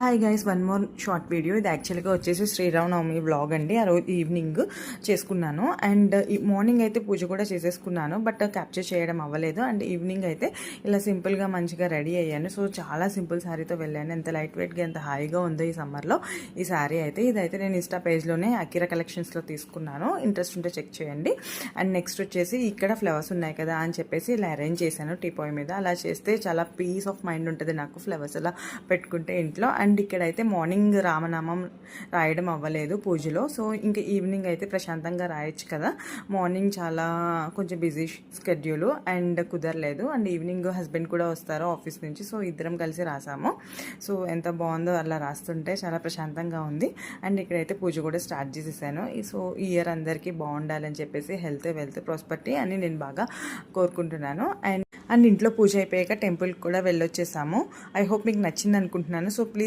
Hi guys, one more short video. ఇది యాక్చువల్గా వచ్చేసి శ్రీరామనవమి వ్లాగ్ అండి. ఆ రోజు ఈవినింగ్ చేసుకున్నాను అండ్ మార్నింగ్ అయితే పూజ కూడా చేసేసుకున్నాను, బట్ క్యాప్చర్ చేయడం అవ్వలేదు. అండ్ ఈవినింగ్ అయితే ఇలా సింపుల్గా మంచిగా రెడీ అయ్యాను. సో చాలా సింపుల్ శారీతో వెళ్ళాను. ఎంత లైట్ వెయిట్గా ఎంత హాయిగా ఉందో ఈ సమ్మర్లో ఈ శారీ అయితే. ఇదైతే నేను ఇన్స్టా పేజ్లోనే అకిరా కలెక్షన్స్లో తీసుకున్నాను. ఇంట్రెస్ట్ ఉంటే చెక్ చేయండి. అండ్ నెక్స్ట్ వచ్చేసి ఇక్కడ ఫ్లవర్స్ ఉన్నాయి కదా అని చెప్పేసి ఇలా అరేంజ్ చేశాను టీపాయ్ మీద. అలా చేస్తే చాలా పీస్ ఆఫ్ మైండ్ ఉంటుంది నాకు, ఫ్లవర్స్ అలా పెట్టుకుంటే ఇంట్లో. అండ్ ఇక్కడైతే మార్నింగ్ రామనామం రాయడం అవ్వలేదు పూజలో. సో ఇంకా ఈవినింగ్ అయితే ప్రశాంతంగా రాయొచ్చు కదా. మార్నింగ్ చాలా కొంచెం బిజీ స్కెడ్యూల్ అండ్ కుదరలేదు. అండ్ ఈవినింగ్ హస్బెండ్ కూడా వస్తారు ఆఫీస్ నుంచి. సో ఇద్దరం కలిసి రాసాము. సో ఎంత బాగుందో అలా రాస్తుంటే, చాలా ప్రశాంతంగా ఉంది. అండ్ ఇక్కడైతే పూజ కూడా స్టార్ట్ చేసేసాను. సో ఈ ఇయర్ అందరికీ బాగుండాలని చెప్పేసి హెల్త్ వెల్త్ ప్రాస్పర్టీ అని నేను బాగా కోరుకుంటున్నాను. అండ్ ఇంట్లో పూజ అయిపోయాక టెంపుల్కి కూడా వెళ్ళొచ్చేసాము. ఐ హోప్ మీకు నచ్చింది అనుకుంటున్నాను. So please